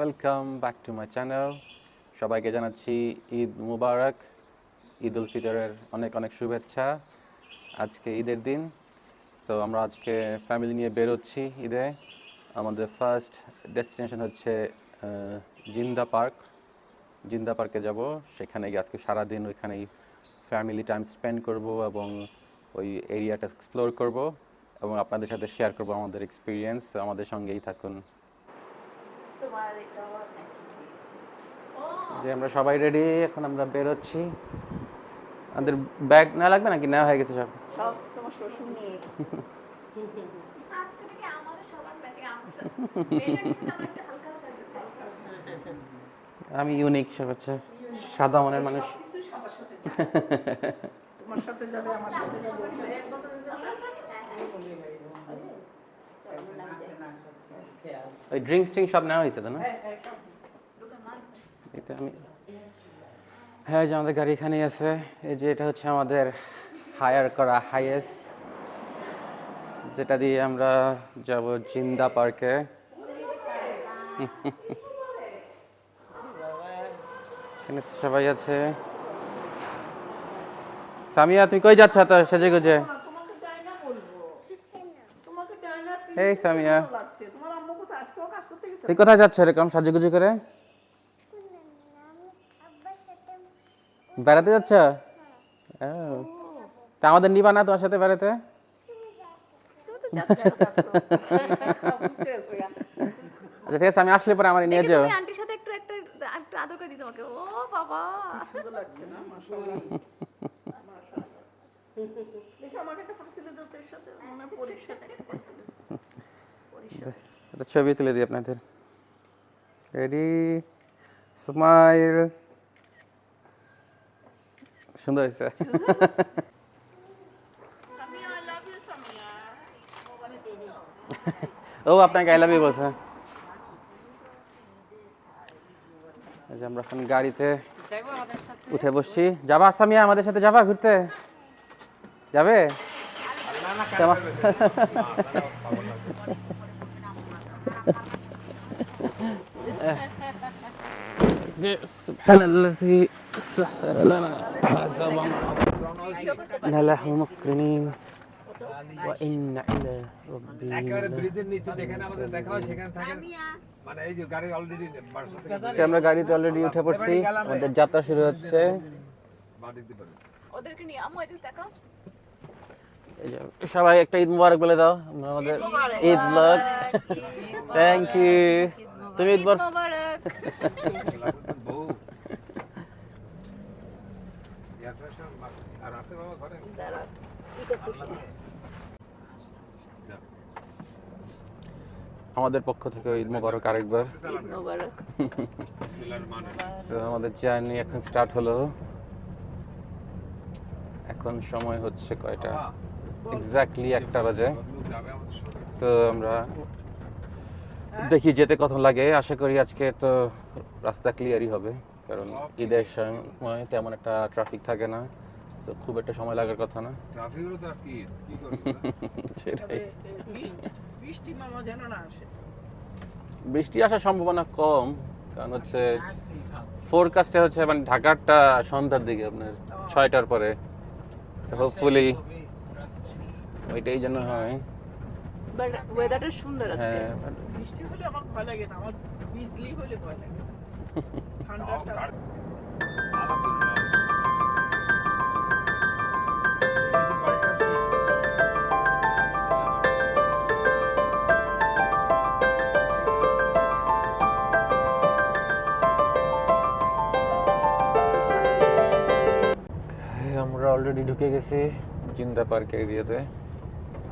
Welcome back to my channel. সবাইকে জানাচ্ছি ঈদ মুবারক, ঈদ উল ফিতরের অনেক অনেক শুভেচ্ছা। আজকে ঈদের দিন, সো আমরা আজকে ফ্যামিলি নিয়ে বেরোচ্ছি ঈদে। আমাদের ফার্স্ট ডেস্টিনেশন হচ্ছে জিন্দা পার্ক। জিন্দা পার্কে যাব, সেখানে গিয়ে আজকে সারাদিন ওইখানেই ফ্যামিলি টাইম স্পেন্ড করব এবং ওই এরিয়াটা এক্সপ্লোর করব এবং আপনাদের সাথে শেয়ার করব আমাদের এক্সপিরিয়েন্স। আমাদের সঙ্গেই থাকুন। যে আমরা সবাই রেডি, এখন আমরা বেরোচ্ছি। আমাদের ব্যাগ না লাগবে নাকি, নেওয়া হয়ে গেছে সব? সব তোমার শ্বশুর নিয়ে গেছে। আমি ইউনিক, সব হচ্ছে সাদা মনের মানুষ। সবকিছুই সবার সাথে যায়। তোমার সাথে যাবে, আমার সাথে যাবে। ওই ড্রিঙ্কস ট্রিঙ্ক সব নেওয়া হয়েছে তো না? এটা আমি হ্যাঁ, যে আমাদের গাড়ি এখানেই আছে। এই যে এটা হচ্ছে আমাদের হায়ার করা হাইয়েস্ট, যেটা দিয়ে আমরা যাব জিন্দা পার্কে। এখানে তো সবাই আছে। সামিয়া, তুমি কই যাচ্ছ তো সেজে গুজে? তোমাকে ডায়না বলবো, তোমাকে ডায়না এই সামিয়া, লাগছে। তোমার আম্মু কোথায়? আজকেও কাজ করতে গেছে? তুই কোথায় যাচ্ছ এরকম সাজুগুজু করে? বেড়াতে যাচ্ছ? তা আমাদের নিবা না তোমার সাথে বেড়াতে? আচ্ছা ঠিক আছে, আমি আসলে পরে আমার নিয়ে যাও। তুমি আন্টির সাথে একটু একটু আদর করে দিই তোমাকে। ও বাবা, সুন্দর লাগছে না? মাশাআল্লাহ। দেখো আমাকে একটা ফটো তুলে দাও তোর সাথে, মনে হয় পরীর সাথে একটা ফটো তুলে দাও। একটা ছবি তুলে দিই আপনাদের। Ready, smile. সুন্দর হয়েছে। Samia, I love you Samia. ও আপনাকে আই লাভ ইউ বলছে। এই যে আমরা এখন গাড়িতে উঠে বসছি। যাবা সামিয়া, আমাদের সাথে যাবা ঘুরতে? যাবে? সুবহানাল্লাযী সাখখারা লানা মা সাবানা লাহু মুকরিনিন ওয়া ইন্না ইলা রাব্বিনা। একেবারে ব্রিজের নিচে যেখানে আমাদের দেখা হয় সেখানে থাকেন, মানে এই যে গাড়ি অলরেডি আমরা গাড়িতে অলরেডি উঠে পড়ছি, আমাদের যাত্রা শুরু হচ্ছে। ওদেরকে নিয়ে আম্মু এদিকে তাকাও। এই যে সবাই একটা ঈদ মুবারক বলে দাও। আমাদের ঈদ ব্লগ। Thank you. তুমি ঈদ মুবারক। মোবারক। বউ আর আছে বাবা ঘরে। দাঁড়াও, কি করতেছি? আমাদের পক্ষ থেকে ঈদ মুবারক আরেকবার। ঈদ মোবারক। So, আমাদের জার্নি এখন স্টার্ট হলো। এখন সময় হচ্ছে কয়টা? এক্স্যাক্টলি 1টা বাজে। তো আমরা দেখি যেতে কত লাগে। আশা করি আজকে তো রাস্তা ক্লিয়ারই হবে, কারণ ঈদের সময় তেমন একটা ট্রাফিক থাকে না, তো খুব একটা সময় লাগার কথা না। ট্রাফিকও তো আজকে ঈদ, কি করব? সেটাই। বৃষ্টি মামা যেন না আসে। বৃষ্টি আসার সম্ভাবনা কম, কারণ হচ্ছে ফোরকাস্টে হচ্ছে মানে ঢাকারটা সন্ধ্যার দিকে, আপনার 6টার পরে। হোপফুলি ওইটাই যেন হয়। বাট ওয়েদারটা সুন্দর আজকে। হ্যাঁ, বৃষ্টি হলে আমার ভয় লাগে না, আমার বিজলি হলে ভয় লাগে। ঠান্ডাটা আমরা অলরেডি ঢুকে গেছি জিন্দা পার্ক এরিয়াতে,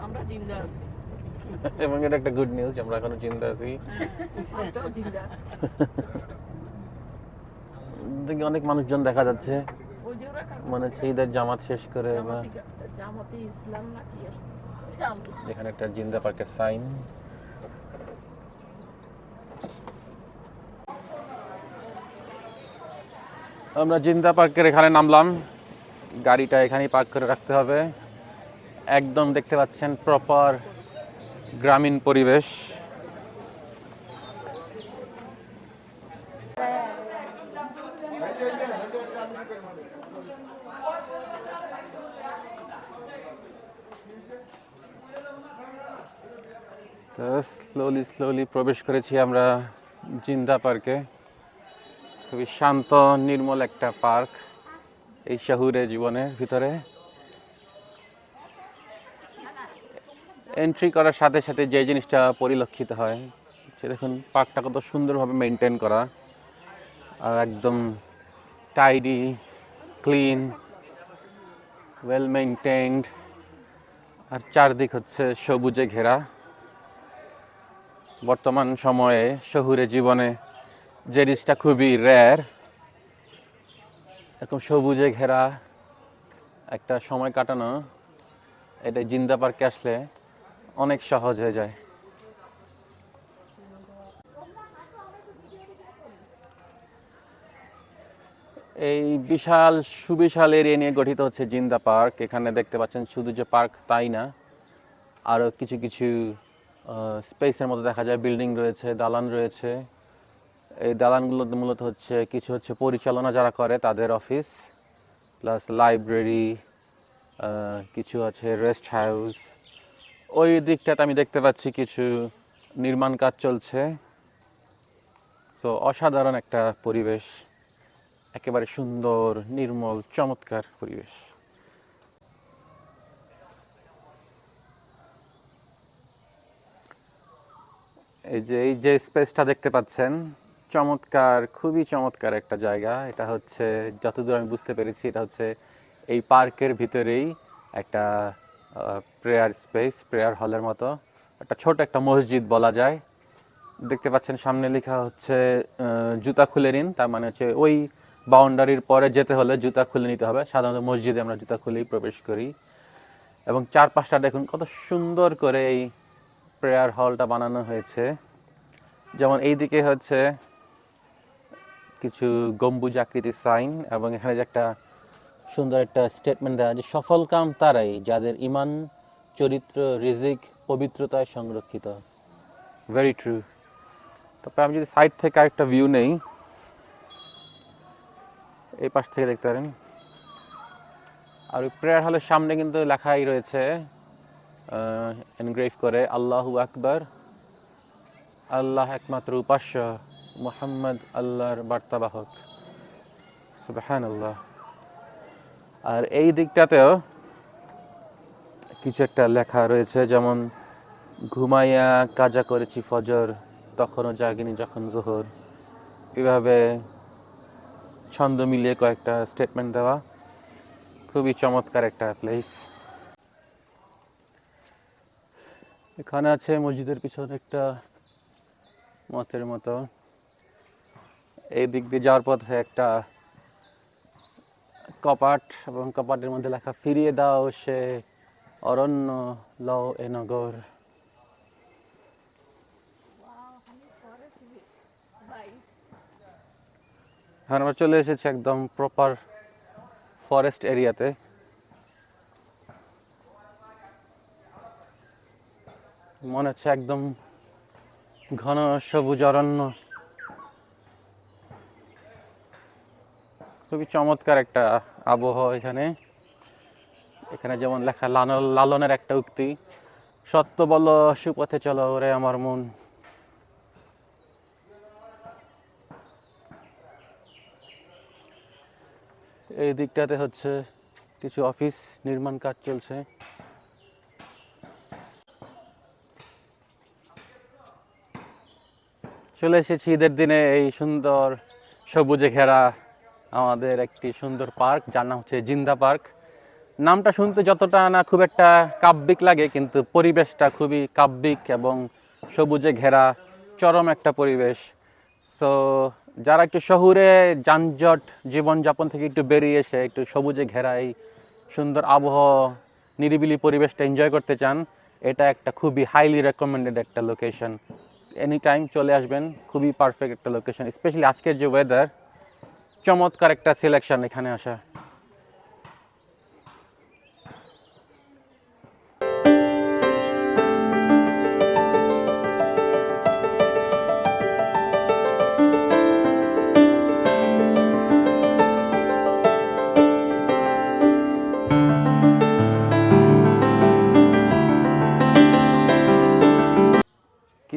আমরা জিন্দা আছি। এবং এটা একটা গুড নিউজ, আমরা এখনো জিন্দা আছি। আমরাও জিন্দা। দেখি অনেক মানুষজন দেখা যাচ্ছে, ওই যে ওরা মনে হচ্ছে ঈদের জামাত শেষ করে বা জামাতে ইসলাম না কি আসতেছে। এখানে একটা জিন্দা পার্কের সাইন। আমরা জিন্দা পার্কের এখানে নামলাম, গাড়িটা এখানেই পার্ক করে রাখতে হবে। একদম দেখতে পাচ্ছেন প্রপার গ্রামীণ পরিবেশ। তো স্লোলি স্লোলি প্রবেশ করেছি আমরা জিন্দা পার্কে। খুবই শান্ত নির্মল একটা পার্ক এই শহুরে জীবনের ভিতরে। এন্ট্রি করার সাথে সাথে যে জিনিসটা পরিলক্ষিত হয় সে দেখুন পার্কটা কত সুন্দরভাবে মেনটেন করা, আর একদম টাইডি, ক্লিন, ওয়েল মেনটেইনড, আর চারদিক হচ্ছে সবুজে ঘেরা। বর্তমান সময়ে শহুরে জীবনে যে জিনিসটা খুবই রেয়ার, এরকম সবুজে ঘেরা একটা সময় কাটানো, এটা জিন্দা পার্কে আসলে অনেক সহজ হয়ে যায়। এই বিশাল সুবিশাল এরিয়া নিয়ে গঠিত হচ্ছে জিন্দা পার্ক। এখানে দেখতে পাচ্ছেন শুধু যে পার্ক তাই না, আরও কিছু কিছু স্পেসের মধ্যে দেখা যায় বিল্ডিং রয়েছে, দালান রয়েছে। এই দালানগুলোতে মূলত হচ্ছে কিছু হচ্ছে পরিচালনা যারা করে তাদের অফিস, প্লাস লাইব্রেরি, কিছু আছে রেস্ট হাউস। ওই দিকটাতে আমি দেখতে পাচ্ছি কিছু নির্মাণ কাজ চলছে। তো অসাধারণ একটা পরিবেশ, একেবারে সুন্দর, নির্মল, চমৎকার পরিবেশ। এই যে স্পেসটা দেখতে পাচ্ছেন, চমৎকার, খুবই চমৎকার একটা জায়গা। এটা হচ্ছে যতদূর আমি বুঝতে পেরেছি এটা হচ্ছে এই পার্কের ভিতরেই একটা প্রেয়ার স্পেস, প্রেয়ার হলের মতো একটা ছোট একটা মসজিদ বলা যায়। দেখতে পাচ্ছেন সামনে লেখা হচ্ছে জুতা খুলে নিন, তার মানে হচ্ছে ওই বাউন্ডারির পরে যেতে হলে জুতা খুলে নিতে হবে। সাধারণত মসজিদে আমরা জুতা খুলেই প্রবেশ করি। এবং চারপাশটা দেখুন কত সুন্দর করে এই প্রেয়ার হলটা বানানো হয়েছে। যেমন এইদিকে হচ্ছে কিছু গম্বুজ আকৃতির সাইন, এবং এখানে যে একটা সুন্দর একটা স্টেটমেন্ট দেওয়া যে সফল কাম তারাই যাদের ইমান, চরিত্র, রিজিক পবিত্রতায় সংরক্ষিত। Very true. তারপরে আমি যদি সাইড থেকে আরেকটা ভিউ নেই, এই পাশ থেকে দেখতে পারেন। আর ওই প্রেয়ার হলের সামনে কিন্তু লেখাই রয়েছে এনগ্রেভ করে আল্লাহু আকবার, আল্লাহ একমাত্র উপাস্য, মুহাম্মদ আল্লাহর বার্তাবাহক, সুবহানাল্লাহ। আর এই দিকটাতেও কিছু একটা লেখা রয়েছে, যেমন ঘুমাইয়া কাজা করেছি ফজর, তখনও জাগিনি যখন জোহর। এভাবে ছন্দ মিলিয়ে কয়েকটা স্টেটমেন্ট দেওয়া। খুবই চমৎকার একটা প্লেস। এখানে আছে মসজিদের পিছনে একটা মতের মতো। এই দিক দিয়ে যাওয়ার পথে একটা কপাট, এবং কপাটের মধ্যে লেখা ফিরিয়ে দাও সে অরণ্য, লও এ নগর। এখন আমরা চলে এসেছি একদম প্রপার ফরেস্ট এরিয়াতে। মনে হচ্ছে একদম ঘন সবুজ অরণ্য। খুবই চমৎকার একটা আবহাওয়া এখানে। এখানে যেমন লেখা লালনের একটা উক্তি, সত্য বলো সুপথে চলো রে আমার মন। এই দিকটাতে হচ্ছে কিছু অফিস নির্মাণ কাজ চলছে। চলে এসেছি ঈদের দিনে এই সুন্দর সবুজে ঘেরা আমাদের একটি সুন্দর পার্ক, যার নাম হচ্ছে জিন্দা পার্ক। নামটা শুনতে যতটা না খুব একটা কাব্যিক লাগে, কিন্তু পরিবেশটা খুবই কাব্যিক এবং সবুজে ঘেরা, চরম একটা পরিবেশ। সো যারা একটু শহুরে যানজট জীবনযাপন থেকে একটু বেরিয়ে এসে একটু সবুজে ঘেরা এই সুন্দর আবহাওয়া, নিরিবিলি পরিবেশটা এনজয় করতে চান, এটা একটা খুবই হাইলি রেকমেন্ডেড একটা লোকেশন। এনি টাইম চলে আসবেন, খুবই পারফেক্ট একটা লোকেশন। স্পেশালি আজকের যে ওয়েদার, চমৎকার একটা সিলেকশন এখানে আসা।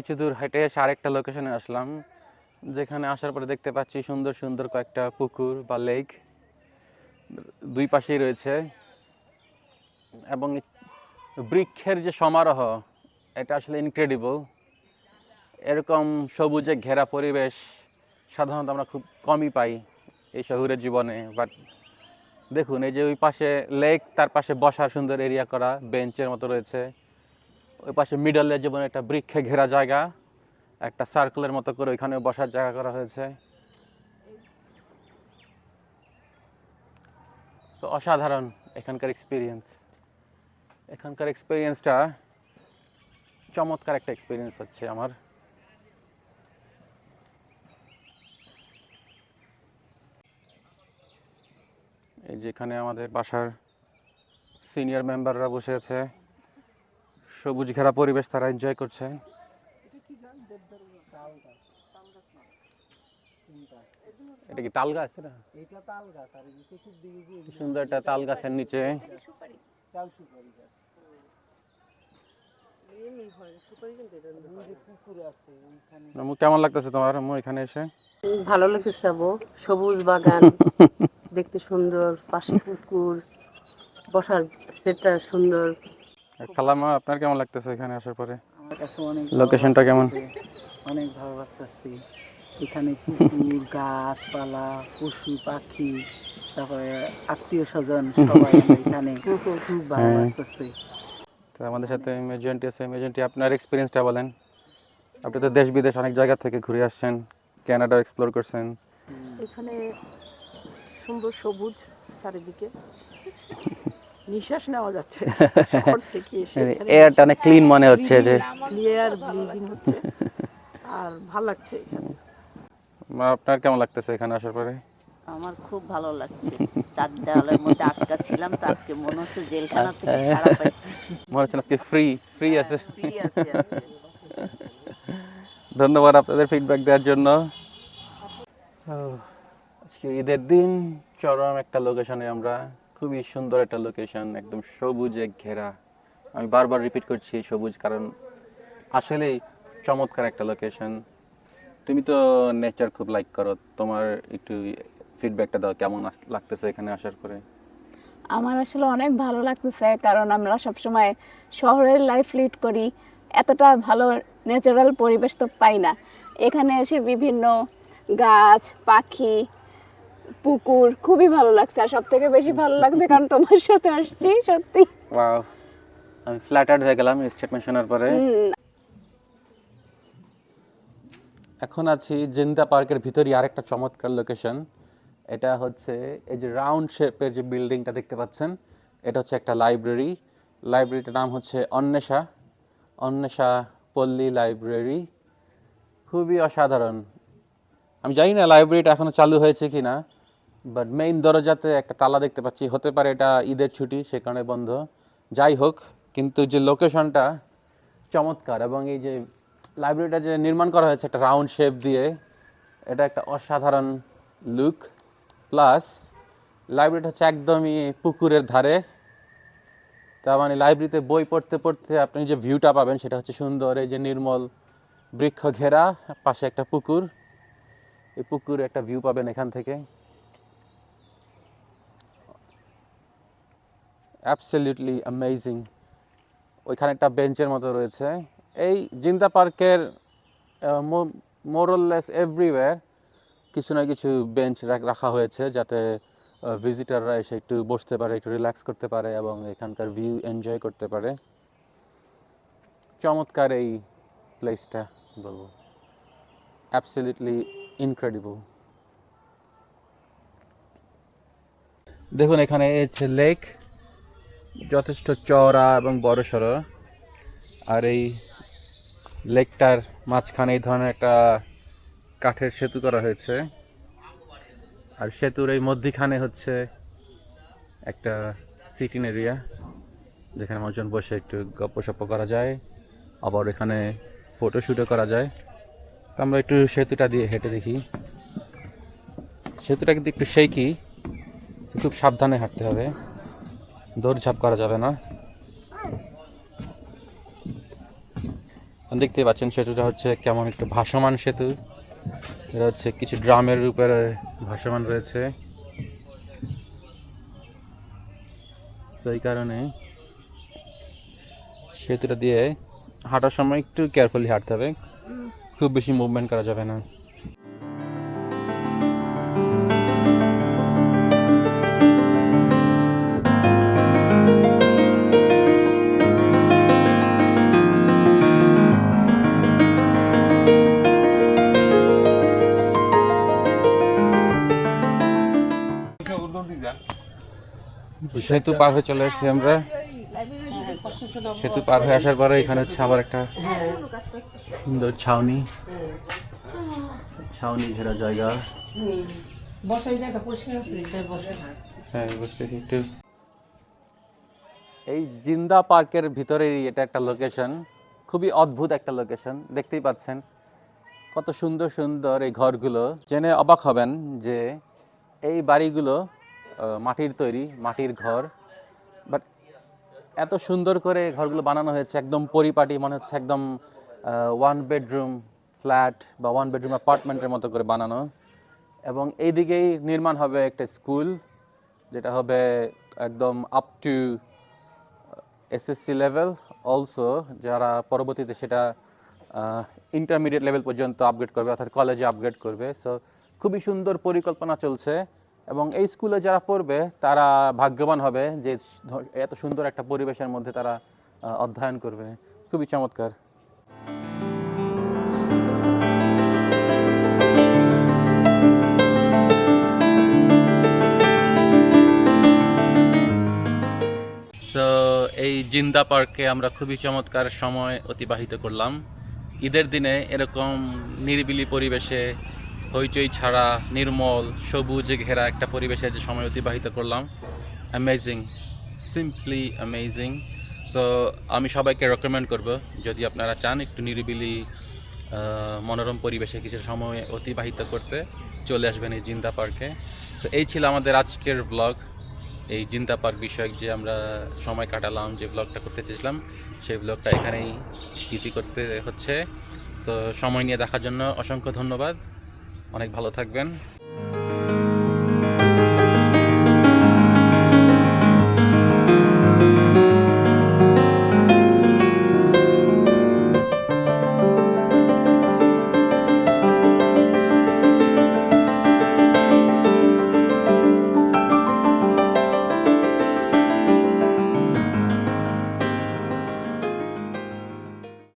কিছু দূর হেঁটে এসে আরেকটা লোকেশনে আসলাম, যেখানে আসার পরে দেখতে পাচ্ছি সুন্দর সুন্দর কয়েকটা পুকুর বা লেক দুই পাশেই রয়েছে, এবং বৃক্ষের যে সমারোহ এটা আসলে ইনক্রেডিবল। এরকম সবুজে ঘেরা পরিবেশ সাধারণত আমরা খুব কমই পাই এই শহুরের জীবনে। বাট দেখুন, এই যে ওই পাশে লেক, তার পাশে বসার সুন্দর এরিয়া করা, বেঞ্চের মতো রয়েছে। ওই পাশে মিডলে যেমন একটা বৃক্ষে ঘেরা জায়গা, একটা সার্কেলের মতো করে ওইখানে বসার জায়গা করা হয়েছে। তো অসাধারণ এখানকার এক্সপিরিয়েন্সটা চমৎকার একটা এক্সপিরিয়েন্স হচ্ছে আমার। এই যেখানে আমাদের বাসার সিনিয়র মেম্বাররা বসে আছে, সবুজ ঘেরা পরিবেশ তারা এনজয় করছে। এটা কি তাল গাছ? এটা তাল গাছ, আর এই চতুর দিকে যে সুন্দর একটা তাল গাছের নিচে চাল সুপারি গাছ। পুকুর আছে ওইখানে। আম্মু, কেমন লাগতেছে তোমার আম্মু এখানে এসে? ভালো লাগতেছে আবু, সবুজ বাগান দেখতে সুন্দর, পাশে পুকুর, বসার সেটটা সুন্দর। খালাম্মা, আপনার কেমন লাগতেছে এখানে আসার পরে? আমার কাছে অনেক লোকেশনটা কেমন? অনেক ভালো লাগতেছে। এখানে পুকুর, গাছপালা, পশু পাখি, তারপরে আত্মীয় স্বজন সবাই আমরা এখানে, খুব ভালো লাগতেছে। তো আমাদের সাথে মেজেন্টি আছে। মেজেন্টি, আপনার এক্সপিরিয়েন্সটা বলেন। আপনি তো দেশ বিদেশ অনেক জায়গা থেকে ঘুরে আসছেন, কানাডা এক্সপ্লোর করছেন। এখানে সুন্দর সবুজ চারিদিকে, নিঃশ্বাস নেওয়া যাচ্ছে শহর থেকে এসে। এয়ারটা অনেক ক্লিন মনে হচ্ছে যে। ক্লিয়ার ব্রিদিং হচ্ছে, আর ভালো লাগছে এখানে। মা, আপনার কেমন লাগতেছে এখানে আসার পরে? আমার খুব ভালো লাগছে। চার দেওয়ালের মধ্যে আটকা ছিলাম, তো আজকে মনে হচ্ছে জেলখানা থেকে ছাড়া পাইছি। মনে হচ্ছে আজকে ফ্রি আছে। ফ্রি আছি আজকে। ধন্যবাদ আপনাদের ফিডব্যাক দেওয়ার জন্য। আজকে ঈদের দিন চরম একটা লোকেশনে আমরা, খুবই সুন্দর একটা লোকেশন, একদম সবুজে ঘেরা। আমি বারবার রিপিট করছি সবুজ, কারণ আসলেই চমৎকার একটা লোকেশন। তুমি তো নেচার খুব লাইক করো, তোমার একটু ফিডব্যাকটা দাও, কেমন লাগতেছে এখানে আসার পরে? আমার আসলে অনেক ভালো লাগতেছে, কারণ আমরা সবসময় শহরের লাইফ লিড করি, এতটা ভালো ন্যাচারাল পরিবেশ তো পাই না। এখানে এসে বিভিন্ন গাছ, পাখি, পুকুর, খুবই ভালো লাগছে। আর সব থেকে বেশি ভালো লাগছে কারণ তোমার সাথে আসছি, সত্যি। ওয়াও, আমি ফ্ল্যাটার্ড হয়ে গেলাম এই স্টেটমেন্ট শোনার পরে। এখন আছি জিন্দা পার্কের ভিতরই আরেকটা চমৎকার লোকেশন। এটা হচ্ছে এই যে রাউন্ড শেপের যে বিল্ডিংটা দেখতে পাচ্ছেন, এটা হচ্ছে একটা লাইব্রেরি। লাইব্রেরিটার নাম হচ্ছে অন্বেষা পল্লী লাইব্রেরি। খুবই অসাধারণ। আমি জানি না লাইব্রেরিটা এখনো চালু হয়েছে কি না, বাট মেইন দরজাতে একটা তালা দেখতে পাচ্ছি। হতে পারে এটা ঈদের ছুটি, সে কারণে বন্ধ। যাই হোক, কিন্তু যে লোকেশনটা চমৎকার, এবং এই যে লাইব্রেরিটা যে নির্মাণ করা হয়েছে একটা রাউন্ড শেপ দিয়ে, এটা একটা অসাধারণ লুক। প্লাস লাইব্রেরিটা হচ্ছে একদমই পুকুরের ধারে। তার মানে লাইব্রেরিতে বই পড়তে পড়তে আপনি যে ভিউটা পাবেন সেটা হচ্ছে সুন্দর, এই যে নির্মল বৃক্ষ ঘেরা, পাশে একটা পুকুর, এই পুকুরে একটা ভিউ পাবেন এখান থেকে। Absolutely amazing. ওইখানে একটা বেঞ্চের মতো রয়েছে। এই জিন্দা পার্কের মোরলেস এভরিওয়্যার কিছু না কিছু বেঞ্চ রাখা হয়েছে, যাতে ভিজিটাররা এসে একটু বসতে পারে, একটু রিল্যাক্স করতে পারে এবং এখানকার ভিউ এনজয় করতে পারে। চমৎকার এই প্লেসটা, বলবো অ্যাবসলিউটলি ইনক্রেডিবল। দেখুন, এখানে হচ্ছে লেক, যথেষ্ট চওড়া এবং বড়সড়। আর এই লেকটার মাঝখানে এই ধরনের একটা কাঠের সেতু করা হয়েছে। আর সেতুর এই মধ্যিখানে হচ্ছে একটা সিটিং এরিয়া, যেখানে মানুষজন বসে একটু গপ্পসপ্প করা যায়, আবার এখানে ফটোশ্যুটও করা যায়। তো আমরা একটু সেতুটা দিয়ে হেঁটে দেখি। সেতুটা কিন্তু একটু শেকি, খুব সাবধানে হাঁটতে হবে, দৌড়ঝাঁপ করা যাবে না। দেখতে পাচ্ছেন সেতুটা হচ্ছে কেমন একটু ভাসমান সেতু। এটা হচ্ছে কিছু ড্রামের উপরে ভাসমান রয়েছে, তো এই কারণে সেতুটা দিয়ে হাঁটার সময় একটু কেয়ারফুলি হাঁটতে হবে, খুব বেশি মুভমেন্ট করা যাবে না। সেতু পার হয়ে চলে এসেছি আমরা। সেতু পার হয়ে আসার পরে এখানে হচ্ছে আবার একটা সুন্দর ছাউনি ঘেরা জায়গা। হ্যাঁ, বসতেছি একটু। এই জিন্দা পার্কের ভিতরেই এটা একটা লোকেশন, খুবই অদ্ভুত একটা লোকেশন। দেখতেই পাচ্ছেন কত সুন্দর সুন্দর এই ঘরগুলো। জেনে অবাক হবেন যে এই বাড়িগুলো মাটির তৈরি, মাটির ঘর, বাট এত সুন্দর করে ঘরগুলো বানানো হয়েছে, একদম পরিপাটি, মনে হচ্ছে একদম 1 বেডরুম ফ্ল্যাট বা 1 বেডরুম অ্যাপার্টমেন্টের মতো করে বানানো। এবং এই দিকেই নির্মাণ হবে একটা স্কুল, যেটা হবে একদম up to SSC level, also যারা পরবর্তীতে সেটা ইন্টারমিডিয়েট লেভেল পর্যন্ত আপগ্রেড করবে, অর্থাৎ কলেজে আপগ্রেড করবে। সো খুবই সুন্দর পরিকল্পনা চলছে, এবং এই স্কুলে যারা পড়বে তারা ভাগ্যবান হবে যে এত সুন্দর একটা পরিবেশের মধ্যে তারা অধ্যয়ন করবে। খুবই চমৎকার। সো এই জিন্দা পার্কে আমরা খুবই চমৎকার সময় অতিবাহিত করলাম। ঈদের দিনে এরকম নিরিবিলি পরিবেশে, হইচই ছাড়া, নির্মল সবুজে ঘেরা একটা পরিবেশে যে সময় অতিবাহিত করলাম, অ্যামেজিং, সিম্পলি অ্যামেজিং। সো আমি সবাইকে রেকমেন্ড করব, যদি আপনারা চান একটু নিরিবিলি মনোরম পরিবেশে কিছু সময় অতিবাহিত করতে, চলে আসবেন এই জিন্দা পার্কে। সো এই ছিল আমাদের আজকের ব্লগ, এই জিন্দা পার্ক বিষয়ক যে আমরা সময় কাটালাম, যে ব্লগটা করতে চেয়েছিলাম, সেই ব্লগটা এখানেই ইতি করতে হচ্ছে। তো সময় নিয়ে দেখার জন্য অসংখ্য ধন্যবাদ। অনেক ভালো থাকবেন।